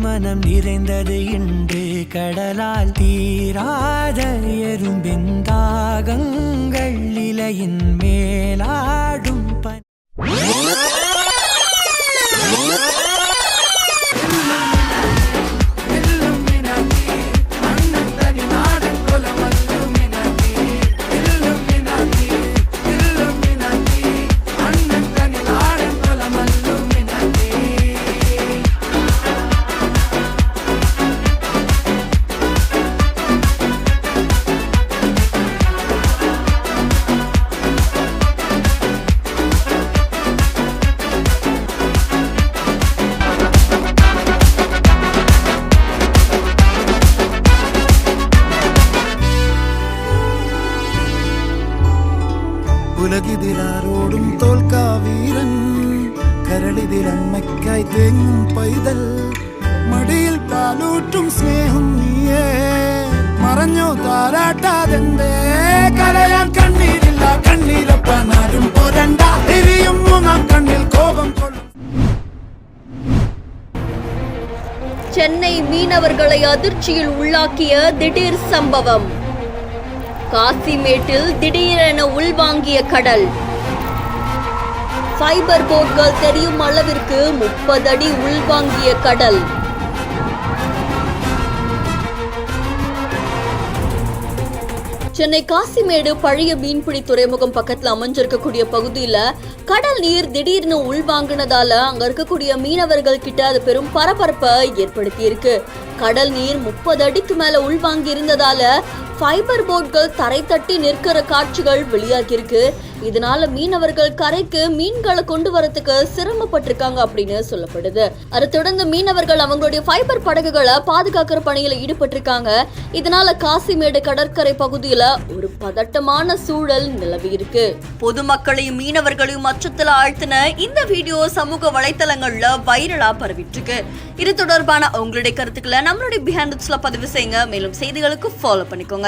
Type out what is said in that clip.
மனம் நிறைந்தது இன்று கடலால் தீராத எறும்பிந்தாகங்கள் இலையின் மேலாடும் உலகிதிலாரோடும் தோல்கா வீரன் கரளிதில் அம்மைக்காய் தேங்கும் பைதல் மடியில் പാലൂറ്റും സ്നേഹം നീയേ മറഞ്ഞോ താരാട്ടാതെന്തേ കരയാൻ കണ്ണീരില്ല കണ്ണീരൊപ്പനാരും പോരണ്ട എരിയും മൂന്നാം കണ്ണിൽ കോപം കൊള്ളും. சென்னை மீனவர்களை அதிர்ச்சியில் உள்ளாக்கிய திடீர் சம்பவம். காசிமேட்டில் திடீரென உள்வாங்கிய கடல். ஃபைபர் போட்கள் தெரியும் அளவிற்கு 30 அடி உள்வாங்கிய கடல். சென்னை காசிமேடு பழைய மீன்பிடி துறைமுகம் பக்கத்துல அமைஞ்சிருக்கக்கூடிய பகுதியில கடல் நீர் திடீர்னு உள்வாங்கினதால அங்க இருக்கக்கூடிய மீனவர்கள் கிட்ட அது பெரும் பரபரப்பை ஏற்படுத்தி இருக்கு. கடல் நீர் 30 அடிக்கு மேல உள்வாங்கி இருந்ததால ஃபைபர் போட்கள் தரை தட்டி நிற்கிற காட்சிகள் வெளியாகி இருக்கு. இதனால மீனவர்கள் கரைக்கு மீன்களை கொண்டு வரதுக்கு சிரமப்பட்டிருக்காங்க அப்படின்னு சொல்லப்படுது. அதை தொடர்ந்து மீனவர்கள் அவங்களுடைய ஃபைபர் படகுகளை பாதுகாக்கிற பணியில ஈடுபட்டிருக்காங்க. இதனால காசிமேடு கடற்கரை பகுதியில ஒரு பதட்டமான சூழல் நிலவி இருக்கு. பொதுமக்களையும் மீனவர்களையும் அச்சத்தில் ஆழ்த்தின இந்த வீடியோ சமூக வலைத்தளங்கள்ல வைரலா பரவிட்டு இருக்கு. இது தொடர்பான உங்களுடைய கருத்துக்களை நம்மளுடைய பிஹைண்ட் தி சீன்ஸ்ல பதிவு செய்யுங்க. மேலும் செய்திகளுக்கு ஃபாலோ பண்ணிக்கோங்க.